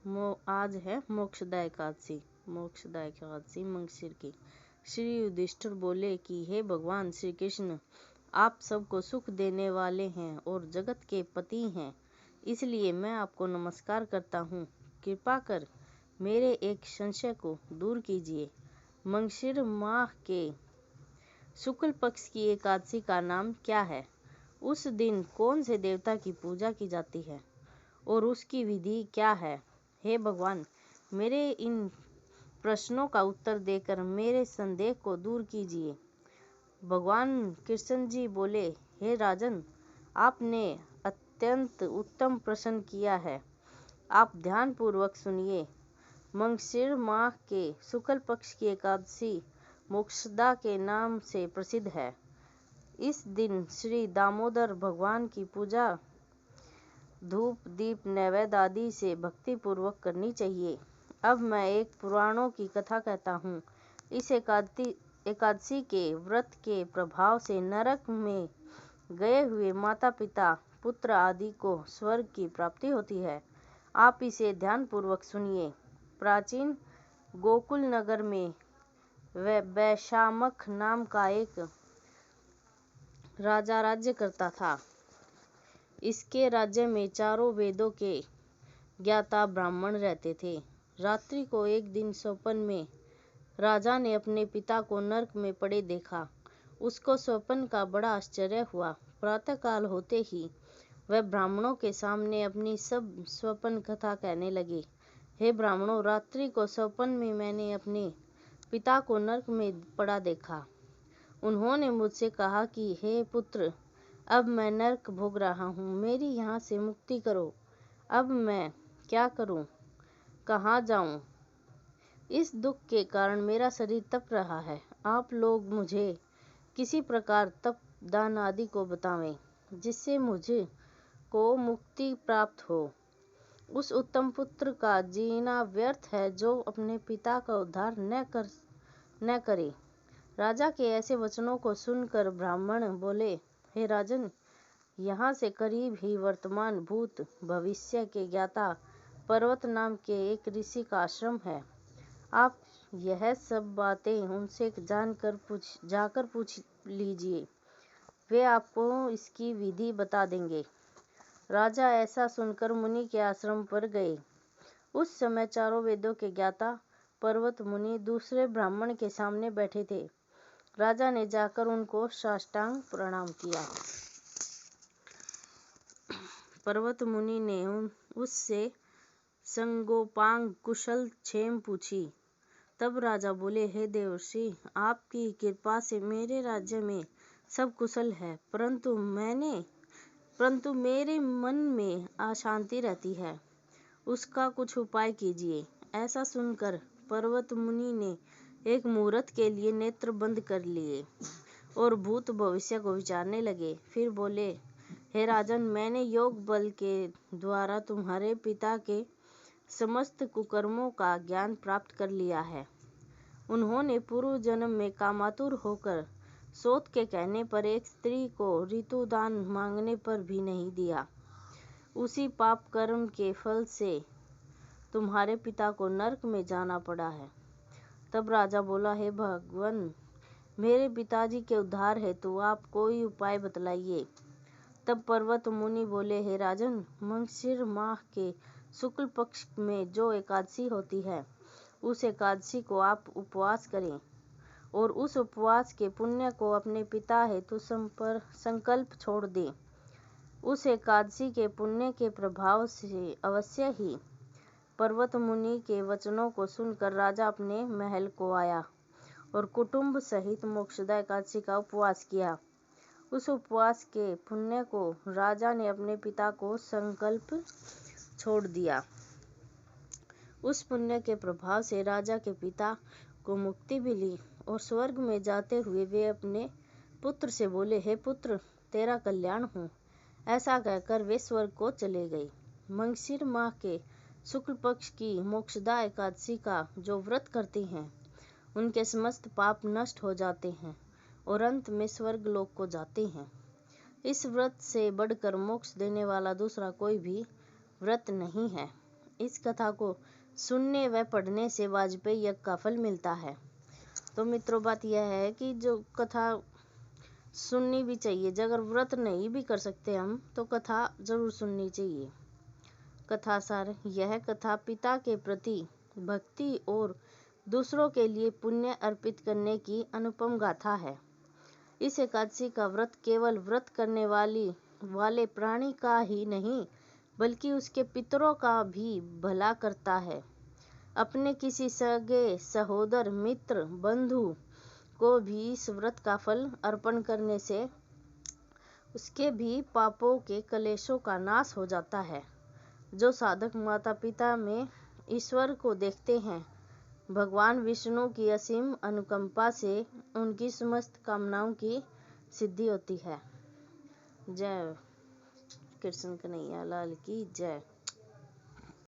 आज है मोक्षदा एकादशी। मोक्षदा एकादशी मंगशिर की। श्री युधिष्ठिर बोले कि हे भगवान श्री कृष्ण, आप सबको सुख देने वाले हैं और जगत के पति हैं, इसलिए मैं आपको नमस्कार करता हूँ। कृपा कर मेरे एक संशय को दूर कीजिए। मंगशिर माह के शुक्ल पक्ष की एकादशी का नाम क्या है? उस दिन कौन से देवता की पूजा की जाती है और उसकी विधि क्या है? हे भगवान, मेरे इन प्रश्नों का उत्तर देकर मेरे संदेह को दूर कीजिए। भगवान कृष्ण जी बोले, हे राजन, आपने अत्यंत उत्तम प्रश्न किया है। आप ध्यान पूर्वक सुनिए। मंगशिर माह के शुक्ल पक्ष की एकादशी मोक्षदा के नाम से प्रसिद्ध है। इस दिन श्री दामोदर भगवान की पूजा धूप दीप नैवेद्य आदि से भक्ति पूर्वक करनी चाहिए। अब मैं एक पुराणों की कथा कहता हूँ। इस एकादशी के व्रत के प्रभाव से नरक में गए हुए माता पिता पुत्र आदि को स्वर्ग की प्राप्ति होती है। आप इसे ध्यान पूर्वक सुनिए। प्राचीन गोकुल नगर में वैशामख नाम का एक राजा राज्य करता था। इसके राज्य में चारों वेदों के ज्ञाता ब्राह्मण रहते थे। रात्रि को एक दिन स्वप्न में राजा ने अपने पिता को नरक में पड़े देखा। उसको स्वप्न का बड़ा आश्चर्य हुआ। प्रातःकाल होते ही वह ब्राह्मणों के सामने अपनी सब स्वप्न कथा कहने लगे। हे ब्राह्मणों, रात्रि को स्वप्न में मैंने अपने पिता को नरक में पड़ा देखा। उन्होंने मुझसे कहा कि हे पुत्र, अब मैं नरक भोग रहा हूँ, मेरी यहाँ से मुक्ति करो। अब मैं क्या करूँ, कहाँ जाऊँ? इस दुख के कारण मेरा शरीर तप रहा है। आप लोग मुझे किसी प्रकार तप दान आदि को बतावें, जिससे मुझे को मुक्ति प्राप्त हो। उस उत्तम पुत्र का जीना व्यर्थ है जो अपने पिता का उद्धार न करे। राजा के ऐसे वचनों को सुनकर ब्राह्मण बोले, हे राजन, यहाँ से करीब ही वर्तमान भूत भविष्य के ज्ञाता पर्वत नाम के एक ऋषि का आश्रम है। आप यह सब बातें उनसे जाकर पूछ लीजिए, वे आपको इसकी विधि बता देंगे। राजा ऐसा सुनकर मुनि के आश्रम पर गए। उस समय चारों वेदों के ज्ञाता पर्वत मुनि दूसरे ब्राह्मण के सामने बैठे थे। राजा ने जाकर उनको साष्टांग प्रणाम किया। पर्वत मुनि ने उससे संगोपांग कुशल क्षेम पूछी। तब राजा बोले, हे देवर्षि, आपकी कृपा से मेरे राज्य में सब कुशल है, परंतु मेरे मन में अशांति रहती है। उसका कुछ उपाय कीजिए। ऐसा सुनकर पर्वत मुनि ने एक मुहूर्त के लिए नेत्र बंद कर लिए और भूत भविष्य को विचारने लगे। फिर बोले, हे राजन, मैंने योग बल के द्वारा तुम्हारे पिता के समस्त कुकर्मों का ज्ञान प्राप्त कर लिया है। उन्होंने पूर्व जन्म में कामातुर होकर सोत के कहने पर एक स्त्री को ऋतुदान मांगने पर भी नहीं दिया। उसी पाप कर्म के फल से तुम्हारे पिता को नरक में जाना पड़ा है। तब राजा बोला, हे भगवान, मेरे पिताजी के उद्धार हेतु आप कोई उपाय बतलाइए। तब पर्वत मुनि बोले, हे राजन, मंगशिर माह के शुक्ल पक्ष में जो एकादशी होती है, उस एकादशी को आप उपवास करें और उस उपवास के पुण्य को अपने पिता हेतु संकल्प छोड़ दें। उस एकादशी के पुण्य के प्रभाव से अवश्य ही। पर्वत मुनि के वचनों को सुनकर राजा अपने महल को आया और कुटुंब सहित मोक्षदा एकादशी का उपवास किया। उस उपवास के पुण्य को राजा ने अपने पिता को संकल्प छोड़ दिया। उस पुण्य के प्रभाव से राजा के पिता को मुक्ति मिली और स्वर्ग में जाते हुए वे अपने पुत्र से बोले, हे पुत्र, तेरा कल्याण हो। ऐसा कहकर वे स्वर्ग को चले गए। मंगशिर माह के शुक्ल पक्ष की मोक्षदा एकादशी का जो व्रत करते हैं, उनके समस्त पाप नष्ट हो जाते हैं और अंत में स्वर्ग लोक को जाते हैं। इस व्रत से बढ़कर मोक्ष देने वाला दूसरा कोई भी व्रत नहीं है। इस कथा को सुनने व पढ़ने से वाजपेयी यज्ञ का फल मिलता है। तो मित्रों, बात यह है कि जो कथा सुननी भी चाहिए, अगर व्रत नहीं भी कर सकते हम तो कथा जरूर सुननी चाहिए। कथा सार यह कथा पिता के प्रति भक्ति और दूसरों के लिए पुण्य अर्पित करने की अनुपम गाथा है। इस एकादशी का व्रत केवल व्रत करने वाले प्राणी का ही नहीं बल्कि उसके पितरों का भी भला करता है। अपने किसी सगे सहोदर मित्र बंधु को भी इस व्रत का फल अर्पण करने से उसके भी पापों के कलेशों का नाश हो जाता है। जो साधक माता पिता में ईश्वर को देखते हैं, भगवान विष्णु की असीम अनुकंपा से उनकी समस्त कामनाओं की सिद्धि होती है। जय कृष्ण कन्हैया लाल की जय।